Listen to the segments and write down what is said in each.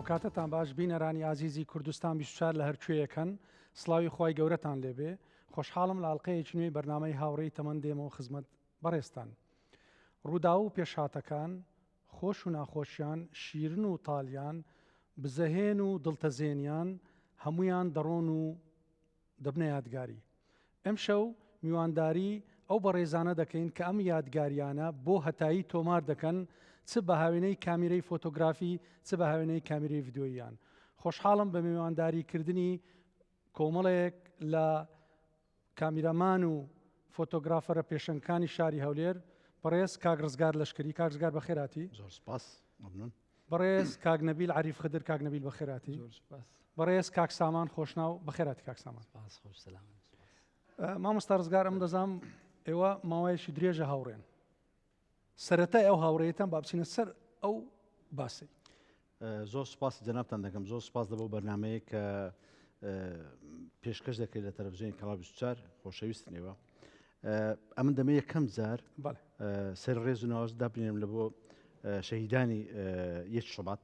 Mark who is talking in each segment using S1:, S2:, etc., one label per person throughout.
S1: کاتتان باش بینەرانی ئازیزی کوردستان 24 لە هەرکوێیەکەن سڵاوی خی گەورەتان لێبێ خۆشحاڵم لە ئاڵلقەیەکی نوێی بەرنامەی هاوڕێی تەمەند دێمەوە خزمەت بەڕێستان ڕوودا و پێشهاتەکان خۆش و ناخۆشیان شیرن و تاڵیان بزەهێن و دڵتەزێنیان هەمویان دەڕۆن و دەبنە یادگاری ئەم شەو میوانداری ئەو بەڕێزانە دەکەین کە ئەم یادگاریانە بۆ هەتایی تۆمار دەکەن چ بە هاوێنەی کامیرەی فۆتۆگرافی چ بە هاوێنەی کامیرەی ڤیدۆییان خۆشحاڵم بە میوانداریکردنی کۆمەڵێک لە کامیرەمان و فۆتۆگرافەرە پێشەنگەکانی شاری هەولێر بەڕێز کاک ڕزگار لەشکری کاک ڕزگار بەخێراتی
S2: زۆر سپاس مەمنون
S1: بەڕێز کاک نەبیل عەریف خدر کاک نەبیل بەخێراتی بەڕێز کاک سامان خۆشناو بەخێراتی کاک سامان مامۆستا ڕزگار ئەم دەزانم ئێوە ماوەیەکی درێژە هاوڕێن سەرەتای ئەو هاوڕێیەتان با بچینە سەر ئەو باسی
S2: زۆر سپاس جەنابتان دەکەم زۆر سپاس دەبەو بەرنمەیە کە پێشکەش دەکەیت لە تەلەڤیزیۆنی کەڵاو 24 خۆشەویستنەوە ئەمن دەمە یەکەم جار سەر ڕێز و ناوەز دابنێم لە بۆ شەهیدانی یەک شوبات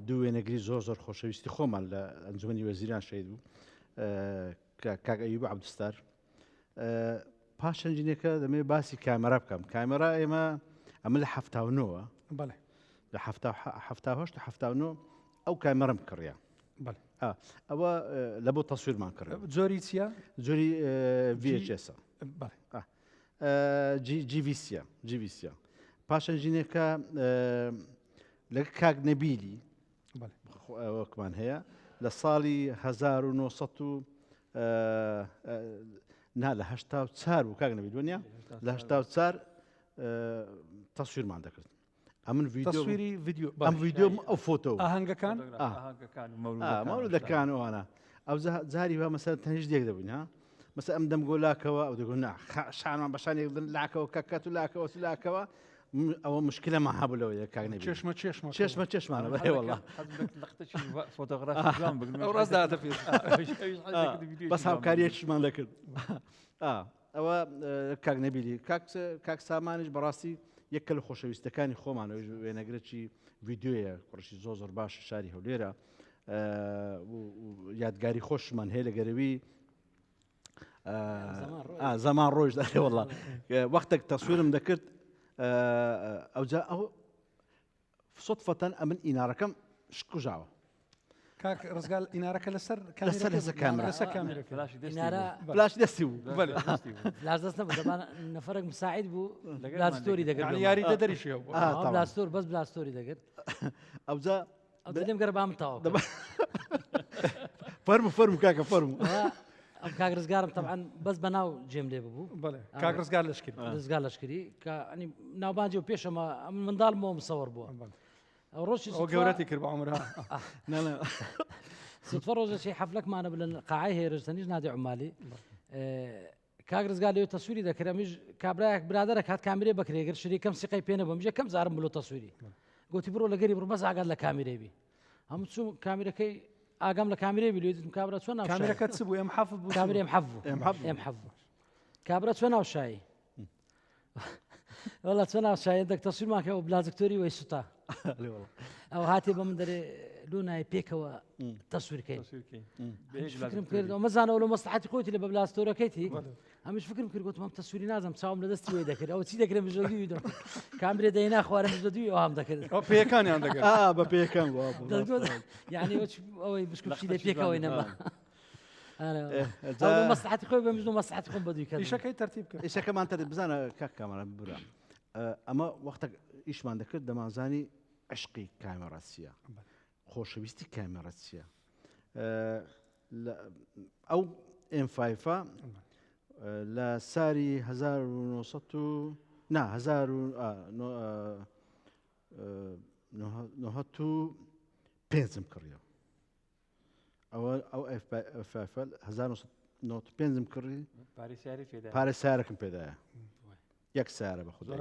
S2: دوو وێنەگری زۆر زۆر خۆشەویستی خۆمان لە ئەنجومەنی وەزیران شەهید بوو کاک ئەیوب عەبدوستار پاشەنجینێکە دەمێ باسی کامێرا بکەم کامێرا ئێمە ئەمە لە 79ەوە لە 1970 ئەو کامێرەم کڕیا ئەوە لە بۆ تەسویرمان کرد
S1: جۆری چییە؟
S2: جۆری VHS جیVC پاشەنجینێکە لە کاک نەبیلی وەکمان هەیە لە ساڵی 1900 نا لە 84 بوو کاک نەبیل وەنیا لە 84 تەسویرمان دەکرد ئەمن
S1: تەسویری ڤیدیۆ
S2: ئەم ڤیدیۆ ئەو فۆتۆ
S1: ئاهەنگەکان
S2: مەولودەکان وانە ئەو جاری وا مەسەر تەنیش دێک دەبووین ها مەسە ئەم دەمگۆ لاکەوە ئەو دەگوت نا شانمان بەشانێک بدن لاکەوە کەکەت و لاکەوە ئەوە مشکلەمان هەبوو لەوەیە کاک نەبیل چێشمە چێشمانە بەڵێ وەڵڵا بەس هاوکاریەکیشمان دەکرد ئەوە کاک نەبیلی کاک سامانیش بەڕاستی یەکە لە خۆشەویستەکانی خۆمانەوەی وێنەگرێکی ڤیدیۆیە کوڕشی زۆر زۆر باش شاری هەولێرە یادگاری خۆشمان هەیە لە گەرەوی زەمان ڕۆژ دەڵێ وەڵڵا وەختێک تەسویرم دەکرد ئەوجا ئەو سوتفەتەن ئەمن ئینارەکەم شکوژاوە
S1: کاک ڕزگار ئینارەکە لەسەر
S2: فلاش دەستی بوو
S3: لاش دەست نەبوو دەبان نەفەرێک مساعید بوو بلاستۆری دەگرت
S1: یاری دەدەریشی
S3: بلاستۆر بەس بلاستۆری دەگرت
S2: ئەوجا
S3: دەم گەرە بام تاوە
S2: فەرمو کاکە فەرمو
S3: ئەم کاک ڕزگارم طبعاً بەس بەناو جێم لێ ببوو
S1: کاک ڕزگار لەشکری
S3: ڕزگار لەشکری کە ناوبانجی و پێشەمە منداڵمەوە مسەوەر بووە ڕۆژی
S1: گەورەتی کرد بە عومرها
S3: سوتفە ڕۆژەی حەفلەکمانە بلەن قاعەی هێرش تەنیش نادی عومالی کاک ڕزگار لێو تەسویری دەکرێ میش کابراایەک برادەرە کات کامیرەی بەکرێگر شریکەم سیقەی پێ نەبووم میژە کەم زارم بلۆ تەسویری گوتی بڕۆ لەگەری بڕ بەس ئاگات لە کامیرەی بی هەموو چوو کامیرەکەی ئاگام لە کامیرەی بی لێتم کابرا چۆن ناو
S1: کامیرەکە چ بوو ئەم حەف بوو
S3: کامیرە ئەم حەف بوو کابرا چۆن ناو شایی وەڵا چۆن ناو شایی دەک تەسویرمان کە بلازکتۆری وەی سوتا ئەو هاتی بە من دەرێ لونای پێکەوە تەسویرکەین فکرم کردەوە مەزانەوە لە مەسلحەتی خۆتی لە بە بلاستۆرەکەیتی هەمیش فکرم کرد گوتم ئەم تەسویری نازم چاوم لە دەستی وێ دەکرد ئەوە چی دەکرێت بژۆگی دۆ کامرێ دەینا خوارم بژدوی ئەوام دەکرد
S1: ئەو پێیەکانیان دەکرد
S2: بە پێیەکان
S3: یعنی ئەوەی بشکشی لێ پێکەوەی نەما مەسلحەتی خۆی بە مژن و مەسلحەتی خۆم بەدوی کرد
S1: ئیشەکەی تەرتیب کرد
S2: ئیشەکەمان تەرتیب بزانە کاک کامەرە ببرە ئەمە وەختێک ئیشمان دەکرد دەمانزانی عشقی کامێرا چییە خۆشەویستی کامێرا چییە ئەو M5 لە ساری 1995 کڕیەوە ئەو F5 1995 کڕی پارێ سیارەکەم پێدایە یەک سیارە بە خودی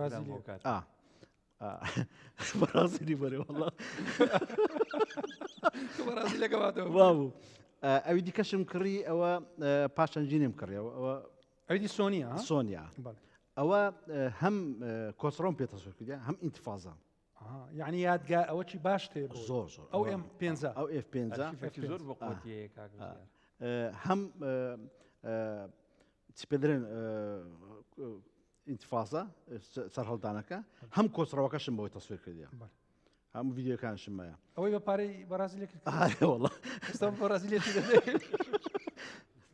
S2: بەرازیلی بەرێ وەڵڵا بابوو ئەوی دیکەشم کڕی ئەوە پاشەنجینێم کڕیەوە ئەوە
S1: ئەوی سۆنیا
S2: ئەوە هەم کۆسڕۆم پێ تەسویر کردیا هەم ئینتیفازە
S1: یعنی یادگا ئەوەی باش تێ
S2: زۆر
S1: ئەو ئەم پێنج
S2: ئەو F5
S4: زۆر بە قوتیەیە کاک
S2: هەم چی پێدرێن ئینتیفاسە سەرهەڵدانەکە هەم کۆچڕەوەکەشم بەوەی تەسویر کردیە هەموو ڤیددیۆکانشم مایە
S1: ئەوەی بە پارەی بەرازیلێک
S2: وڵە
S1: ئێستا بەرازیلێتی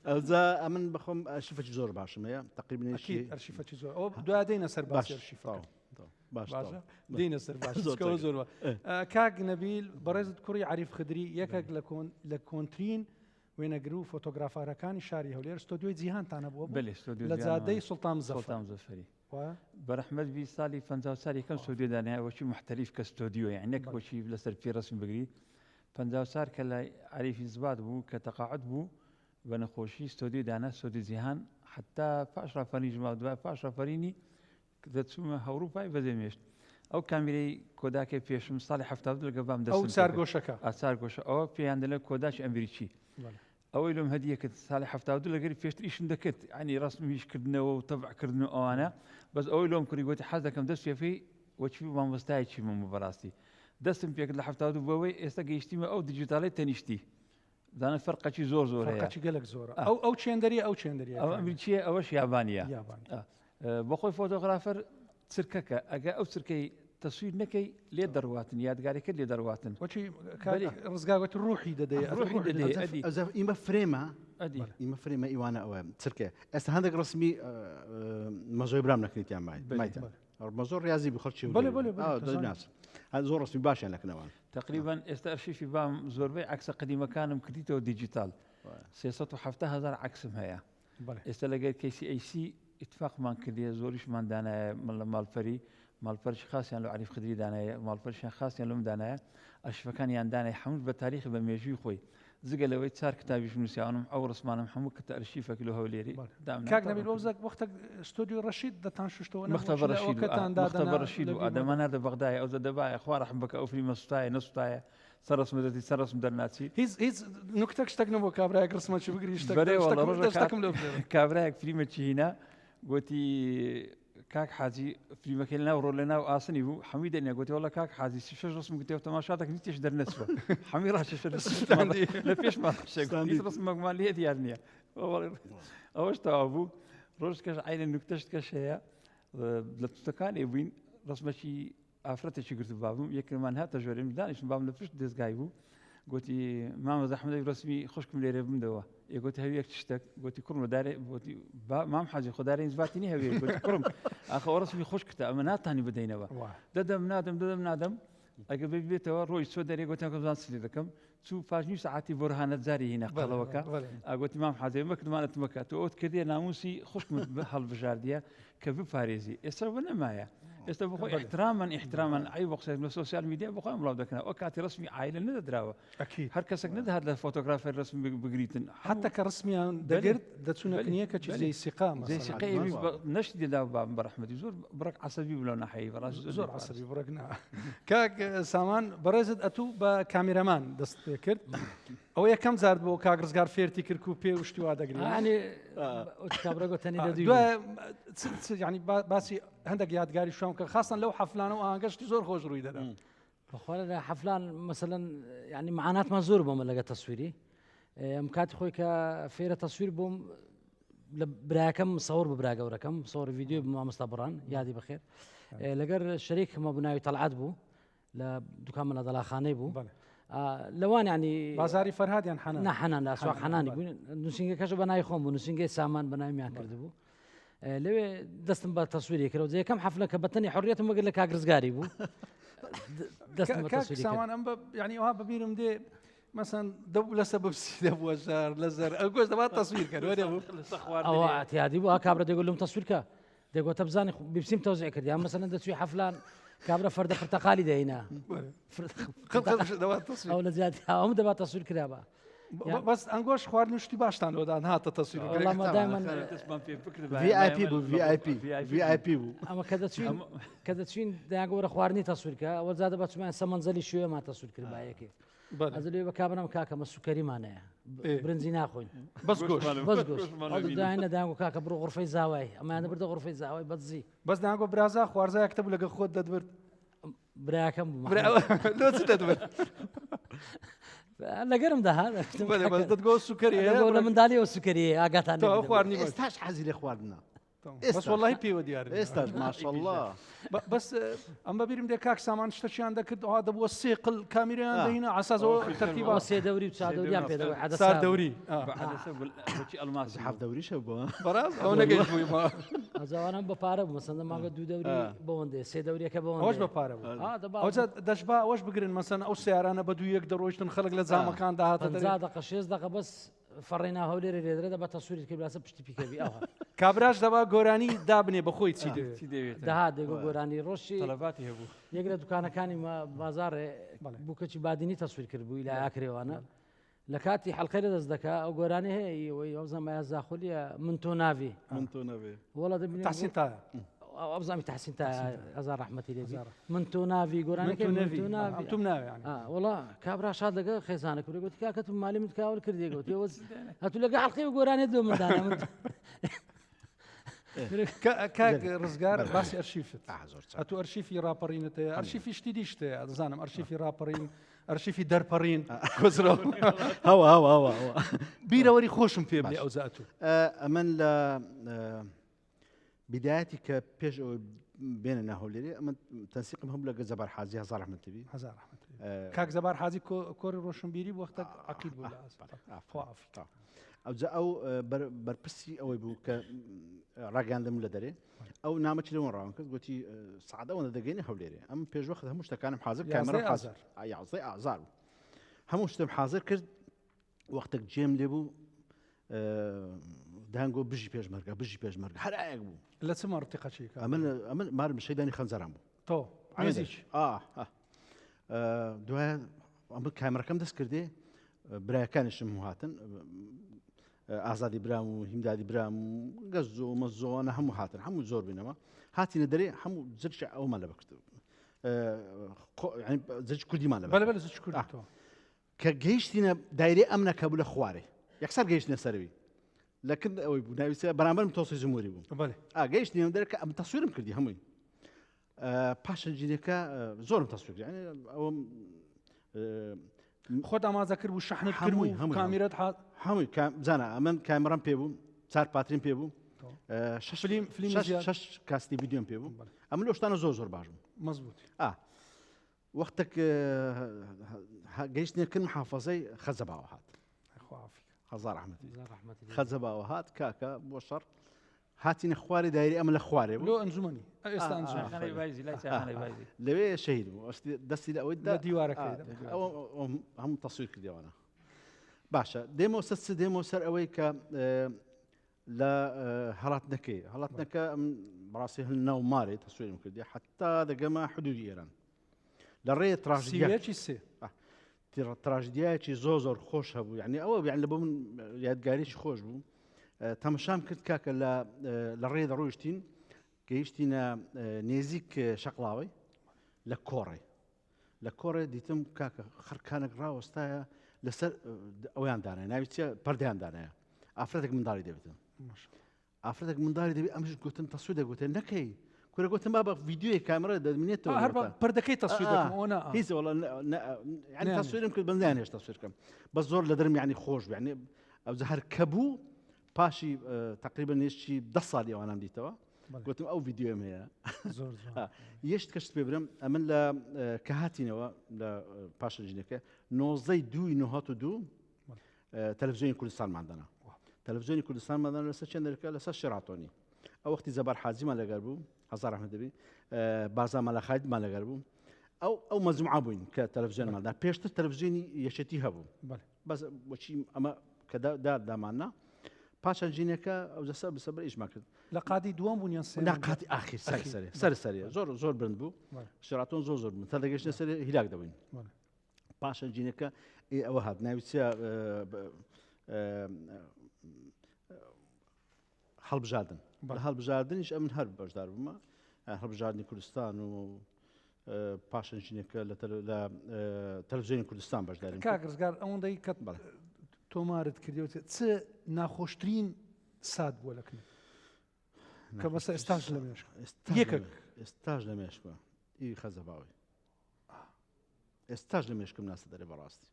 S2: ئەوجا ئەمن بخۆم ئەرشیفەی زۆر باشم هەیە تقریبا
S1: ئەرشیفەتی زۆر ئەو دوادەینە سەر باش ئەرشیفەکە
S2: باشە
S1: دینە سەر باش زۆر کاک نەبیل بەڕێزت کوڕی عریف خدری یەکێک لە کۆنترین وێنەگر و فۆتۆگرافارەکانی شاری هەولێر ستۆدیۆی جیهانتانە بووە لە جادەی سوڵتان
S4: زەفەری بەرەحمەت وی ساڵی 50 یەکەم ستۆدیۆ دانایەوەکی محتەریف کە ستۆدیۆ یعنی نەکەوەکی لەسەر پێ ڕسم بگری 50 کە لای عریفی زباد بوو کە تەقاعد بوو بە نەخۆشی ستۆدیۆ دانا ستۆدیۆ جیهان حتا پاش ڕافەرنی ژماوە دوای پاش ڕافەرینی دەچوومە هەوروپای بەدەمێشت ئەو کامیرەی کۆداکە پێشم ساڵی 70 لەگە بام دەست
S1: ئەو سارگۆشەکە
S4: ئاسارگۆشە ئەوە پێیان دەڵێ کۆداچ ئەمریکی ئەوەی لەم هەدیە کرد ساڵی 70 لەگەری پێشتر ئیشم دەکرد ینی ڕستمیشکردنەوە و تەبعکردن و ئەوانە بەس ئەوەی لۆم کوڕی گوتی حەز دەکەم دەست پێفەی وەچی مامۆستایەکی من بەڕاستی دەستم پێکرد لە 70 بەوەی ئێستا گەیشتیمە ئەو دیجیتاڵی تەنیشتی زانە فەرقەکی زۆر هەیە
S1: گەلک زۆرە ئەو چێندەری ئەو چێندەری
S4: ئەو ئەمریکیە ئەوەش یابانیە بەخۆی فۆتۆغرافەر چرکەکە ئەگە ئەو چرکەی تەسویر نەکەی لێ دەڕواتن یادگاریەکە لێ دەڕواتن
S1: ڕزگاوت ڕوحی دەدەیت
S2: ئیمە فرێمە ئیمە فرێمە ئیوانە ئەوە چرکێ ئێستا هەندێک ڕسمی مەزۆی برام نەکەیتیان مایتە مەزۆر ریاضی بخەرچی زۆر ڕسمی باشیان نەکەنەوە
S4: تقریبا ئێستا ئەرشیفی بام زۆربەی عکسە قدیمەکانم کردیتەوە دیجیتال 370,000 عکسم هەیە ئێستا لەگەر KCAC اتفاقمان کردیە زۆریشمان دانایە من لە ماڵپەرش خاصیان لە عریف خدری دانایە ماڵپەرشیان خاصیان لەم دانایە ئەرشیفەکانیان دانای هەموو بە تاریخی بە مێژووی خۆی زگە لەوەی 4 کتابیش نووسیاوم ئەو ڕسمانم هەموو کە ئەرشیفەک لە هەولێری
S1: کاک نەبیل وەزەک وەختە ستۆدیۆ ڕەشید دەتان شتەوە
S4: مختەبە ڕەشید و ئادەمان هەردە بەغدایە ئەو زەدەبایە خوا ڕەحم بکە ئەو فیلمە سوتایە نەسوتایە سەرڕسمەتی سەرڕسم دەرناچی
S1: هیچ نوکتەك شتێک نەبوو کابراایك ڕسمەکی بگری
S4: کابراایك فیلمێکی هینا گوتی کاک حاجی فیلمەکەی لەناو ڕۆ لەناو ئاسنی بوو هەمووی دەنیا گوتی وەڵا کاک حاجی 6 ڕسم گوتێ تەماشاتێک هیچ دەرنەچوە هەمووی ڕاشە لە پێشمان ڕسمێکمان لێ دیار نییە ئەوەش تەواو بوو ڕۆژکەش عینە نوکتەشت کەش هەیە لە توتەکانی بووین ڕسمەکی ئافرەتێکی گرت بابم یەکمان هاتە ژۆرێم دانیشتم بام لە پشت دەستگای بوو گوتی مامە زەحمەدەی ڕسمی خوشکم لێرە بمدەوە یەگوتی هەویەک شتێک گوتی کوڕم دارێ گوتی مام حاجی خۆدارین زباتینی هەوێ گوتی کوڕم ئاخە ڕسمی خوش کردە ئەمە ناتانی بدەینەوە دەدەم نادەم ئەگە بێتەوە ڕۆی چۆ دەرێ گوتیان کە بزان سلی دەکەم چوو پاژنی ساعتی بۆرهانە جاری هینە قەڵەوەکە ئاگوتی مام حاجی مەکردمانە تمەکە تۆ ئەوت کردیە ناموسی خوشکمت هەڵبژاردیە کە بپارێزی ئێستا بە نەمایە ئێستا بخۆی احترامان ئەی بەخسێت لە سوسیال میدیا بخۆیان بڵاو دەکەن ئەو کاتی ڕسمی عایلە نەدەدراوە هەر کەسێک نەدەهات لە فۆتۆگرافەر ڕسم بگریتن
S1: حتا کە ڕسمیان دەگرت دەچونە کنیە کە چیزی سیقام
S4: نەشتی دێدا بەڕەحمەتی زۆر بڕک عەسەبی بلەو ناحەیی بەڕاست
S1: زۆر عەسەبی بڕک نا کاک سامان بەڕێزت ئەتوو بە کامێرەمان دەست پێ کرد ئەو یەکەم جار بۆ کاک ڕزگار فێرتی کرد و پێ وشتی وا دەگرێت ینی باسی هەندێک یادگاری شوم کە خاستن لەو حەفلانە و ئاگەشتی زۆر خۆش ڕووی دەدا
S3: بەخۆ لە حەفلان مەسەلەن ینی معاناتمان زۆر بۆمە لەگە تەسویری ئەم کاتی خۆی کە فێرە تەسویر بووم لە برایەکەم سەوەر بە براگەورەکەم سەوەر ڤیددیۆ مامۆستا بڕان یادی بەخێر لەگەر شەریکمە بناوی تەڵعات بوو لە دوکان منە دەڵاخانەی بوو لەوان ینی
S1: بازاری فەرهادیان
S3: حەنان لە ئاسواق حەنانی بوون نووسنگەکەش بەناوی خۆم بوو نووسنگی سامان بەناویان کردبوو لەوێ دەستم بە تەسویری کردەوە یەکەم حەفلە کە بەتەنی حڕیەتم وەگر لە کاک ڕزگاری بوو
S1: سامان ئەم ینی ئەوها ببیرم دێ مەسەن لەسە بپسی دەبووە ژار لە زەر ئەو گۆش دەبات تەسویر کرد
S3: ئەوە ئەتیادی بوو کابرا دەگوت لەم تەسویرکە دەگوتە بزانانی بپسیم تەوزیع کردی ئەم مەسەن دەچوی حەفلان کابرا فەردە پرتەقالی دەینا ئەو لە زیاتی ئەوم دەبات تەسویر کرابە
S1: بەس ئەنگۆش خواردن شتی باشتان لۆدان هاتە تەسویر
S2: VIP بوو
S3: ئەمە کە دەچوین داگۆرە خواردنی تەسوورکە ئەوە زیادە بەچمان سەمەنزەلی شوێمان تەسوور کرد بایەکێ ئەز لێ بە کابرام کاکەمە سوکەریمانەیە برنجی ناخۆین
S1: بەس
S3: داینە داگۆ کاکە بڕۆ غرفەی زاوای ئەمانە بردە غرفەی زاوای بەدزی
S1: بەس داگۆ برازا خوارزایەکتە بوو لەگە خۆت دەدبرد
S3: براکەم
S1: لۆ چ دەدوێت
S3: لەگەرم داهات
S1: بەس دەتگۆ سوکەری
S3: لە منداڵیەوە سوکەری ئاگاتان
S1: خواردنی
S2: ئێستاش حەزی لێ خواردنە
S1: بەس وەڵی پێوە دیار
S2: ئێستا ماشەڵڵا
S1: بەس ئەم بەبیرم دێ کاک سامان شتەشیان دەکرد ها دەبووە سێقل کامیریان دەهینە عسازەوە تەرتیبە
S3: سێ دەوری و چا دەوریان پێدەوەی عەدە
S1: سار دەوری
S4: بچی ئەلماسی
S2: حەف دەوریشە بووە
S1: بەڕاست ئەو نەگەیشت بوویمە
S3: ئەزوانم بە پارە بوو مەسەن ماگە دوو دەوری بەوەندێ سێ دەوریەکە بەوەندێ
S1: ئەوش بە پارە بوو ئەوجا دەشبا ئەوش بگرن مەسەن ئەو سیارانە بە دوو یەک دەڕۆیشتن خەڵک لە جامەکان داهاتە
S3: 50 دقە 6 دقە بەس فەڕێنا هەولێرە لێدرێتە بە تەسووریت کرد باسە پشتی پیکەوی ئەوە
S1: کابراش دەبا گۆرانی دابنێ بەخۆی چی
S4: دەوێت
S3: داهات دێگۆ گۆرانی ڕۆژی
S4: تەلەباتی هەبوو
S3: یەک لە دوکانەکانی بازارێ بووکەچی بادینی تەسویر کرد بووی لە ئاکرێوانە لە کاتی حەڵقەی لە دەست دەکا ئەو گۆرانی هەیە ئەو زەمایە زاخۆلیە من تۆ ناوی
S2: من تۆ نەبێ
S3: وەڵە دەبینی
S1: تحسین تا
S3: ئەو بزانمی تحسین تا هەزار ڕەحمەتی لێ من تۆ ناوی گۆرانەکە من تۆ ناوی
S1: تۆم ناوی
S3: وڵا کابرا شاد دەگە خێزانە کوری گوتی کاکە تو مالی من کاول کردی گوتی هەتوو لەگە حەڵقەی و گۆرانێت دۆ مندانە
S1: کاک ڕزگار باسی ئەرشیفت ئەتو ئەرشیفی ڕاپەڕینت هەیە ئەرشیفی شتی دیشتەیە دەزانم ئەرشیفی ڕاپەڕین ئەرشیفی دەرپەڕین کۆزرەوە
S2: هەوا
S1: بیرەوەری خۆشم پێ بێ ئەو زاتوو
S2: ئەمن لە بدایەتی کە پێش ئەوەی بێنە ناهۆلێری ئەمە تەنسیقم هەبوو لەگە زەبار حاجی هەزار ڕەحمەتەبی
S1: هەزار ڕەحمەتی کاک زەبار حاجی کۆری ڕۆشنبیری بۆ وەختە عەقید بوو
S2: ئەوجا ئەو بەرپرسی ئەوەی بوو کە ڕاگەاندەم لە دەرێ ئەو نامەچ لەوەن ڕاون کرد گوتی سعادەوەندە دەگەینە هەولێرێ ئەم پێشوەخت هەموو شتەکانم حاضر کامێرە حاضر یازدەی ئازار بوو هەموو شتم حاضر کرد وەختێک جێم لێ بوو دانگۆ بژی پێشمەرگە هەرایەک بوو
S1: لە چ مەڕتیقەچی
S2: ئەمن مارم شەیدانی خەنجەران بوو
S1: تۆ
S2: دوایە ئەمە کامێرەکەم دەست کردێ برایەکانیشم هاتن ئازادی برام و هیمدادی برام و گەز و مەزۆوانە هەموو هاتن هەموو زۆر بینەوە هاتینە دەرێ هەموو زرچ ئەومان لە بکرد زرچ کوردیمان لە
S1: بەلە زرچ کوردی تۆ
S2: کە گەیشتینە دایرێ ئەمنەکە بوو لە خوارێ یەکسەر گەیشتنە سەروی لەکن ئەوەی بوو ناویسە بەرامبەرم تۆسی زموری بوو گەیشتنی دەرەکە ئەم تەسویرم کردی هەمووی پاشە جینەکە زۆرم تەسویر ئەوم
S1: خۆت ئاماجەکرد بوو شەحنت کرد بوو کامیرەت هات
S2: هەمووی زانە ئەمن کامێرەم پێ بوو چار پاترین پێ بوو شش کاستی ویدیۆم پێ بوو ئەمە لەو شتانە زۆر باش بوو
S1: مەزبوط
S2: وەختێک گەیشتنێکن محافەزەی خەزەباوە هات هەزار ڕەحمەتی خەزەباوە هات کاکە بۆ شەڕ هاتینە خوارێ دایری ئەمە لە خوارێ
S1: لۆ ئەنجومەنی ئێستا
S2: لەوێ شەهید بوو دەستی لە ئەوەی
S1: دیوارەکەی
S2: هەموو تەسویر کردیەوەنە باشە دێمەوە سەر ئەوەی کە لە هەڵاتنەکە بەڕاستی هەل ناو مارێ تەسویرم کردی حتا دەگەمە حدودی ئێران لە ڕێ
S1: تراژدیایەکی سێ
S2: تراژدیایەکی زۆر خۆش هەبوو یعنی ئەوە یان لە بۆ من یادگاریی خۆش بوو تەمەشام کرد کاکە لە ڕێ دەڕۆیشتین گەیشتینە نێزیک شەقڵاوی لە کۆڕێ دیتم کاکە خەرکانێک ڕاوەستایە لەسەر ئەویان دانای ناوی چیە پەردەیان دانایە ئافرەتێک منداڵی دەبێتن ئافرەتێک منداڵی دەبێت ئەمش گوتن تەسویر دەگوتێن نەکەی کورە گوتم با بە ڤیدیۆی کامێرە دەبینێتەوە
S1: پەردەکەی تەسویر دەکەمەوە
S2: هیچ ینی تەسویرم کرد بەندیان هێشتا تەسویرکەم بە زۆر لە دەرم یعنی خۆش یعنی ئەوجە هەر کەبوو پاشی تقریبا نێشتی 10 ساڵی ئەوانم دیتەوە گوتم ئەو ڤیدیۆم هەیە یەشت کەشت پێ برم ئەمن لە کە هاتینەوە لە پاشە ژینەکە 1992 تەلەڤیزیۆنی کوردستانمان دانا تەلەڤیزیۆنی کوردستانمان دانا لەسەر چەندەکە لەسەر شێراتۆنی ئەو وەختی زەبار حاجیمان لەگەر بوو هەزار ڕەحمەتەبی بازا مەلەخایدمان لەگەر بوو ئەو مەجموعە بووین کە تەلەڤیزیۆنماندا پێشتر تەلەڤیزیۆنی یەشەتی هەبوو بەس بۆچی ئەمە کە داماننا پاشان ژینەکە ئەو جەسە بەسەبەر ئیشمان کرد
S1: لە قاتی دووەم بوون یان سێ
S2: قاتی ئاخیر سەری زۆر برند بوو شێراتۆن زۆر بوون تا دەگەشتە سەر هیلاک دەبووین پاشان ژینەکە ئەوە هات ناوی چیە هەڵبژاردن هەڵبژاردنیش ئەمن هەر بەشدار بوومە هەڵبژاردنی کوردستان و پاشان ژینەکە لە تەلەڤیزیۆنی کوردستان بەشدارین
S1: کاک ڕزگار ئەوەندەی کە تۆمارت کردیوە چ ناخۆشترین سات بووە لەکنی کە بەسە ئێستاش لە مێشک یەکێک
S2: ئێستاش لە مێشکە ئی خەزەباوی ئێستاش لە مێشکم ناسە دەرێ بەڕاستی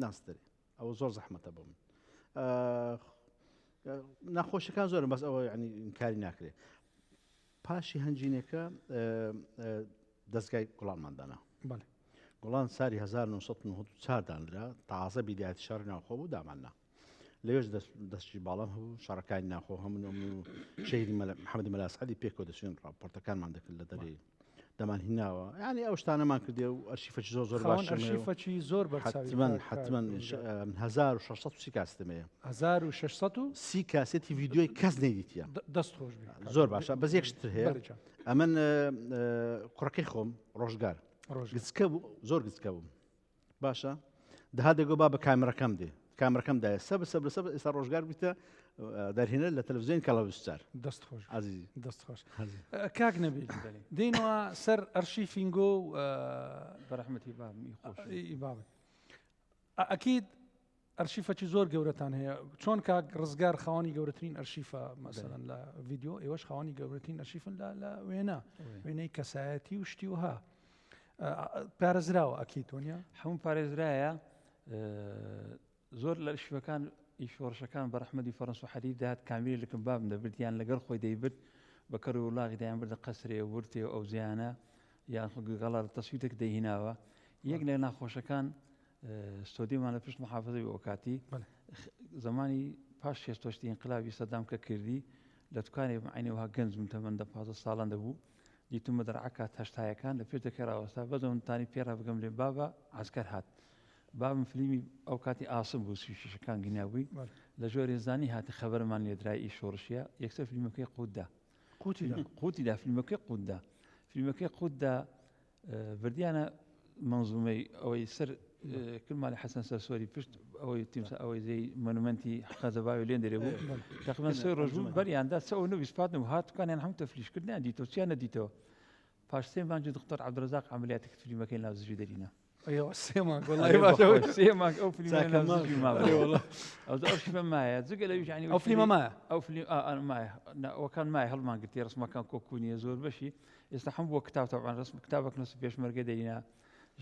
S2: ناس دەرێ ئەوە زۆر زەحمەتە بۆ من ناخۆشیەکان زۆرن بەس ئەوە ینی ئینکاری ناکرێت پاشی هەنجینەکە دەستگای گوڵانماندانا گوڵان ساری 1994 دانرا تازە بیدایەتی شەڕی ناوخۆ بوو داماننا لەوێش دەستی باڵام هەبوو شەڕەکانی ناخۆ هەموو شەیدی محەممەدی مەلاسعەدی پێکۆ دەچێن ڕاپۆرتەکانمان دەکرد لە دەرێ دەمان هیناوە ینی ئەو شتانەمان کردێ و ئەرشیفەی زۆر باش
S1: ئەرشیفەی زۆر
S2: حتمما 1600 کاستمەیە
S1: 1630
S2: کاسێتی ڤیددیۆی کەس نەیدیتە
S1: دەست خۆش
S2: زۆر باشە بەس یەکشتر هەیە ئەمن کوڕەکەی خۆم ڕۆژگار گچکە بوو زۆر گچکە بووم باشە دەها دەگۆ با بە کامێرەکەم دێ کامەرەکەم دایە سەب ئێستا ڕۆژگار بیتە دەرهێنە لە تەلەڤیزیۆن کاڵاویستار
S1: دەست خۆش
S2: عزیزی
S1: دەست خۆش کاک نەبی دێنەوە سەر ئەرشیفینگۆ و
S4: بەرەحمەتی بامی خۆش
S1: بابێت ئەکید ئەرشیفەکی زۆر گەورەتان هەیە چۆن کاک ڕزگار خاوەنی گەورەترین ئەرشیفە مەسەڵەن لە ڤیددیۆ ئێوەش خاوەنی گەورەترین ئەرشیفن لە وێنەی کەسایەتی و شتی وها پارێزراوە ئەکید تۆنیا
S4: هەموو پارێزرایە زۆر لە ئەرشیفەکان ئیشۆڕشەکان بەرەحمەتی فەرەنس و حەدید داهات کامیری لەکەم بابم دەبردیان لەگەڵ خۆی دەیبرد بەکەڕ و وڵاغی دایان بردە قەسرێ ورتێ و ئەو زیانە یان گەڵا تەسویتێک دەهیناوە یەک لە ناخۆشەکان ستۆدیۆمان لە پشت محافظەی ئۆکاتی زمانی پاش شێستۆشتی ئینقلابی سەدام کە کردی لە دوکانێ عینەوەها گەنج من تەمەندە 15 ساڵان دەبوو دیتممە دەرعکات هەشتایەکان لە پێش دەکەراوەستا بەدەمتانی پێرا بگەم لێ بابە عسکەر هات بابم فلیمی ئەو کاتی ئاسم بوو سویشەکان گیناوی لە ژۆرێزانی هاتی خەبەرمان لێدرای شۆڕشیە یەکسەر فلیمەکەی قوتدا قوتیدا فلیمەکەی قوتدا فلیمەکەی قوتدا بردیانە منزومەی ئەوەی سەر کلمالی حەسەن سەرسۆری پشت ئەوەی تیمسا ئەوەی زەی مۆنومەنتی خەزەباوی لێن دەرێ بوو تقریبان سێ ڕۆژ بوو بەریاندا چەوە نوویسپاتن و هاتووکانیان هەموو تەفلیشکردیان دیتەوە چیان نەدیتەوە پاش سێ مانجی دکتۆر عەبدوڕەزاق عەمەلیاتی کرد فلیمەکەی ناو زژی دەرینە
S1: سێمانگ
S4: سێمانگ ئەو فلیمە ئەو ئەرشیفە مایە جگە لەویش ینی
S1: ئەو فلیمە مایە
S4: ئەو فلیم مایە ئەوەکان مای هەڵمان گرتی ڕسمەکان کۆکوونیە زۆر بەشی ئێستا هەم بۆ کتاب تاوان ڕسم کتابێک نووسی پێشمەرگە دەرینە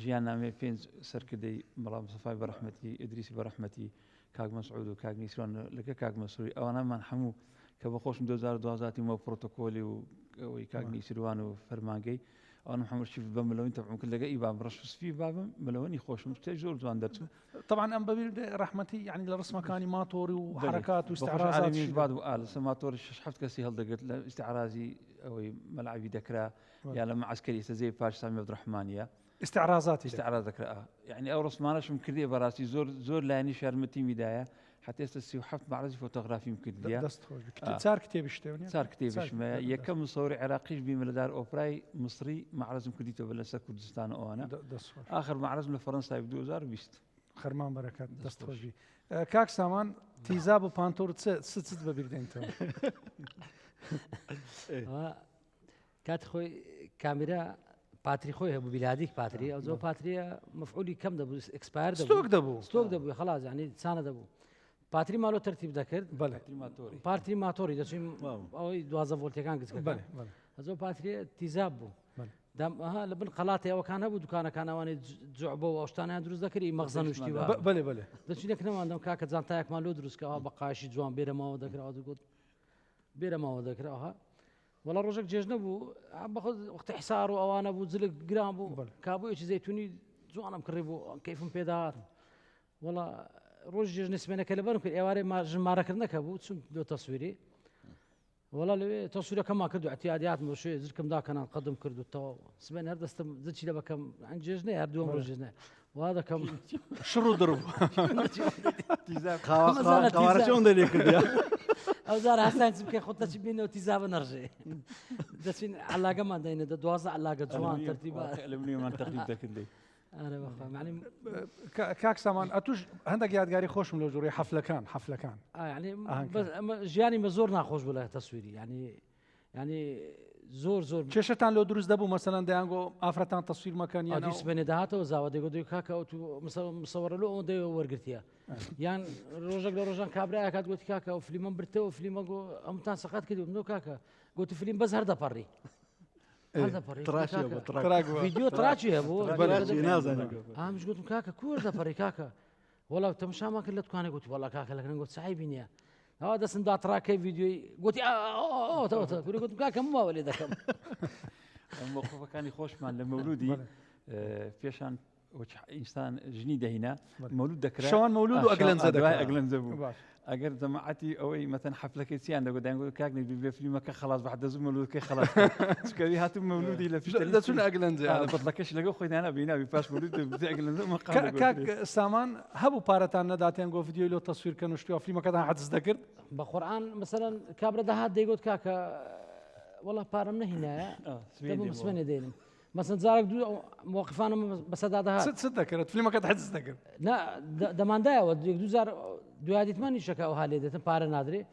S4: ژیان نامێ پێنج سەرکردەی مەڵام مستەفای بەرەحمەتی ئیدریسی بەرەحمەتی کاک مەسعود و کاک نیسران لەگە کاک مەسعودی ئەوانەمان هەموو کە بەخۆشم 2012 مە پرۆتۆکۆلی و ئەوەی کاک نیسروان و فەرمانگەی ئەوانم هەمووشی بە ملەوەین تەبعون کرد لەگە ئیبام ڕەشسپی بابم ملەوەنی خۆشم شتێک زۆر جوان دەچوو
S1: طبعا ئەم بەبیر ڕەحمەتی یعنی لە ڕسمەکانی ماتۆری و حرکات و استعراضات
S4: بعد و سەماتۆری 6 کەسی هەڵدەگرت لە استعرازی ئەوەی مەلعبی دەکرا یا لە معسکەری سەزەی پاش سامی عەبدوڕەحمانیە
S1: استعراضاتی
S4: استعراض دەکرا یعنی ئەو ڕسمانەشم کردێ بەڕاستی زۆر لایەنی شارمەتی میدایە حتى ئێستا 37 معرضی فۆتۆغرافیم کردیە
S1: چار کتێبی شتێ
S4: چار کتێبیشمە یەکەم مصوری عێراقیش بی مەلەدار ئۆپرای مصری معرضم کردیتەوە لەسەر کوردستان ئەوانە آخر معرضم لە فەڕەنسای 2020
S1: خەرمان بەرەکات دەست خۆشی کاک سامان تیزاب و پانتۆر چت بەبیردێنیتەوە
S3: کات خۆی کامێرا پاتری خۆی هەبوو بیلادیک پاتری ئەو زۆر پاتریە مەفعولی کەم دەبوو ئەکسپایر ستۆک دەبوو خلاص یعنی چانە دەبوو پاتری مالۆ تەرتیب دەکرد پارتی ماتۆری دەچین ئەوەی 12 ڤۆلتەکان گچکە زۆر پاتریە تیزاب بوو لە بن قەڵاتی ئەوەکان هەبوو دوکانەکان ئەوانێ جوعبە و ئەوشتانیان دروست دەکردی مەخزن وشتی دەچینێک نەماندەم کاکە جانتایەکمان لۆ دروستکەەوە بە قاشی جوان بێرەماوە دەکراوە دوگوت بێرەماوە دەکراوە وڵا ڕۆژێک جێژ نەبوو بەخۆ وەختی حسار و ئەوانە بوو جلک گران بوو کابوویەکی زەیتونی جوانم کڕی بوو کەیفم پێداهات وڵا ڕۆژ جێژ نسبێنەکە لەبەرم کرد ئێوارێ ژمارەکردنەکە بوو چون دۆ تەسویری وڵا لەوێ تەسویرەکەمان کرد و احتیاجاتم بۆ شوێ زرکم داکەنان قەدم کردوتەوە سبێن هەر دەستم زچی لە بەکەم جێژ نەیە هەردووەم ڕۆژ جێژ نایە وا دەکەم
S1: شڕ و دڕ
S2: قاوارەچۆن دەلێ کردیا
S3: ئەو زار هەستان چ بکەی خۆتەچ بینەوە تیزابە نەڕژێ دەچین علاگەمان دەینە 12 علاگە جوان تەرتیبە
S4: لەمنیمان تەقریب دەکردی
S1: کاک سامان ئەتوش هەندێک یادگاری خۆشم لە ژووری حەفلەکان
S3: ژیانی مە زۆر ناخۆش بوو لە تەسویری ینی زۆر
S1: کێشتان لۆ دروست دەبوو مەسەلەن دەیانگۆ ئافرەتان تەسویر مەکەن
S3: یان سبێنێ داهاتەوە زاوە دەیگۆ دوی کاکە مسەوەرە لۆ ئەو دەیەوە وەرگرتیە یان ڕۆژێک لە ڕۆژان کابرایە کات گوتی کاکە ئەو فلیمە برتەوە فلیمە گۆ ئەمتان سەقات کردی نۆ کاکە گوتی فلیم بەس هەر دەپەڕی هذا فريق
S2: تراشي
S3: كاكا.
S2: أبو تراك
S1: تراقبه
S3: فيديو تراشي ابو
S2: تراشي نازل
S3: مش قلت كاكا كور ده فريق كاكا والله تمشى ما كله تكون قلت والله كاكا لكن قلت صعيبين يا هذا سندا تراكي فيديو قلت قلت كاكا مو وليدك
S4: الموقف كان يخوش مع المولودي فيشان انسان جنيده هنا مولود ذكرى
S1: شلون مولود واقلن زدك
S4: اقلن زبو اگر جماعتي او مثلا حفله كيسي عندك نقول كاكني بفيلم خلاص بعد زو مولود كي خلاص سكري هاتو مولودي لا في
S1: ده شنو اقلن زي
S4: بطلكش لقوا خويا انا بينا بفاش مولود بتاقلن زو ما
S1: كاك سامان هبو بارتان نداتين جو فيديو لو تصوير كانوا شتو فيلم كذا حد ذكر
S3: بقران مثلا كابرا ده هاد يقول كاكا والله بارم هنا تبو مسمن دينم مثلا زارك دو موقفانا بس هذا
S1: ست ذكرت فيلم كذا حد ذكر
S3: لا دمان دا ودو زار دو هادي ثمانية شكا وهالي ده بار نادري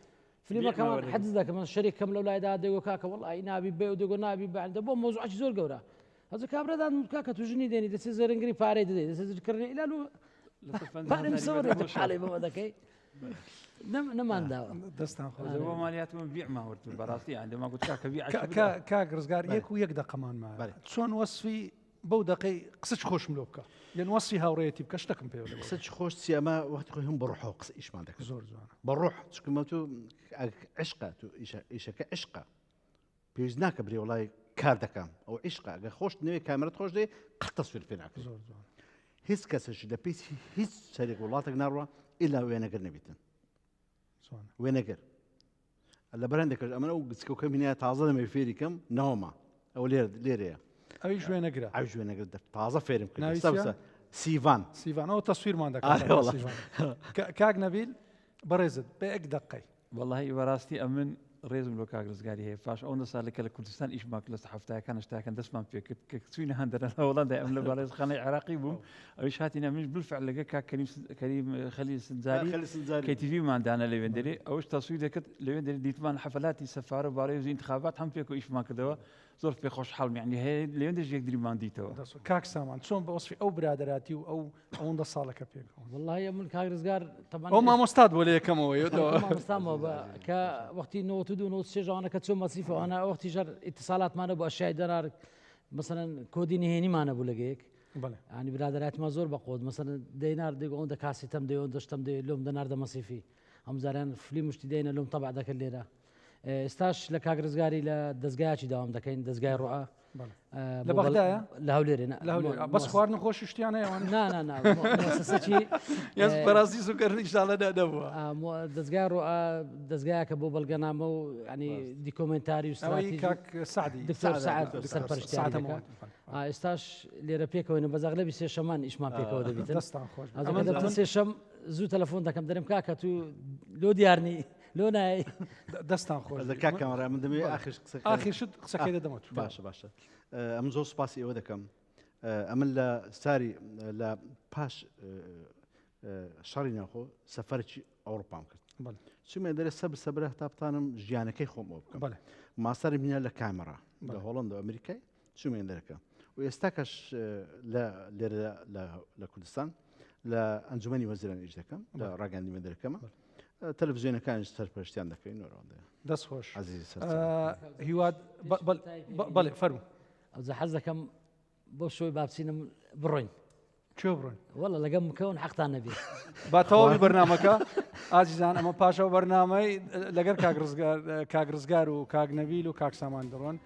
S3: فيلم كمان حد ذاك من الشريك كم الاولاد هذا يقول كاكا والله نابي بي ودو نابي بعد بو موضوع زور قورا هذا كابرا ده كاكا تجني ديني ده سيزر انجري باري ده سيزر كرني لا لو بار مصور حالي بما ذاك نمان دا
S1: دستان خو
S4: هو مالياتهم بيع ما ورت براستي عندما قلت كاكا بيع
S1: كاك رزقار يك ويك كمان معاه شلون وصفي بودقي قصش خوش ملوكا لان وصفي هاوريتي بكشتكم في ولا
S2: قصة خوش سيما وقت هم بروحوا قص إيش ما عندك
S1: زور زور
S2: بروح تشكي تو عشقة تو إيش كعشقة بيزناك بري والله كاردكام أو عشقة خوش نوي كاميرا خوش دي قد تصوير فينا
S1: زور زور
S2: هيس كسش ده بيس هيس سريق والله تقناروا إلا وين أقر نبيتن وين أقر اللي برندك أنا أوجد كم هنا تعظم ما يفيري كم نوما أو ليريا
S1: أيش وين أقرأ
S2: عايش وين أقرأ تعظم فيرم
S1: كده
S2: سيفان
S1: أو تصوير ما عندك
S2: والله
S1: كاك نبيل برزد بأك دقي
S4: والله براستي أمن ريزم لو كاك رزقاري هي فاش أول صار لك الكردستان إيش ماك لصحفتها كان اشتاك كان دسمان فيك كتسوين هندر هولندا أمن برز خاني عراقي بوم أيش هاتينا مش بالفعل لقى كاك كريم خليل سنزاري كي تي في ما عندنا ليفندري أوش تصوير ذاك ليفندري ديتمان حفلات سفارة باريس انتخابات هم فيكو إيش ماك دوا زور في خوش حال يعني هي ليفندري يقدر ما ديتوا
S1: كاك سامان شلون بوصفي أو برادراتي أو عنده صالك فيك
S3: والله يا من كاك رزقار طبعا
S1: أو ما مستعد ولا كم هو
S3: ما مستعد كوقتي نوت دو نوت سجى أنا كتسوم مصيفة وأنا وقتي جر اتصالات معنا بأشياء دينار مثلا كودي نهيني معنا بولجيك يعني برادرات ما زور بقود مثلا دينار ديقو عندك كاسي تم ديو دشتم ديو لهم دينار ده مصيفي هم زارين فلي مشتدين لهم طبع ذاك الليلة استاش لكاك رزقاري لدزقاياتي داوم دكين دزقاي رؤى
S1: لبغدايا
S3: لهوليري
S1: بس خوار نخوش اشتيانا يا
S3: لا مؤسستي
S1: يس براسي سكر ان شاء الله دابا
S3: دزقاي رؤى دزقاي كبو بلقنامو يعني ديكومنتاري
S1: استراتيجي كاك سعدي
S3: دكتور سعد سربرشتي استاش ليربيكو وين بزغلبي سي شمان ايش ما بيكو دبيت
S1: دستان خوش
S3: هذا سي شم زو تليفون داك مدرم كاكا تو لو ديارني لوناي
S1: دستان خوش
S2: هذا كاك كاميرا من دمي
S1: اخر شد قصه كذا دمت
S2: باشا ام زو سباسي او دكم امن لا ساري لا باش شارينا خو سفرتي اوروبا
S1: بله
S2: شو ما درس سبره تابطانم جيانكي خوم
S1: بله
S2: ما صار من الكاميرا هولندا امريكا شو ما درك ويستكش لا لكردستان لا انجمني وزيران اجدكم لا راجع من دركم تلفزيون كان سربرشتي عندك نور
S1: داس خوش
S2: عزيزي
S1: هيواد بل فرمو
S3: اذا حزكم بوشوي بابسين بروين
S1: شو بروين
S3: والله لقم مكون حقت النبي
S1: باتوا برنامجك عزيزان اما باشا برنامج لقر كاك رزقار وكاك نبيل وكاك سامان درون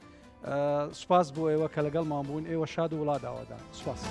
S1: سپاس بو ايوه كلقل مامبون ايوه شاد ولاد اودان سپاس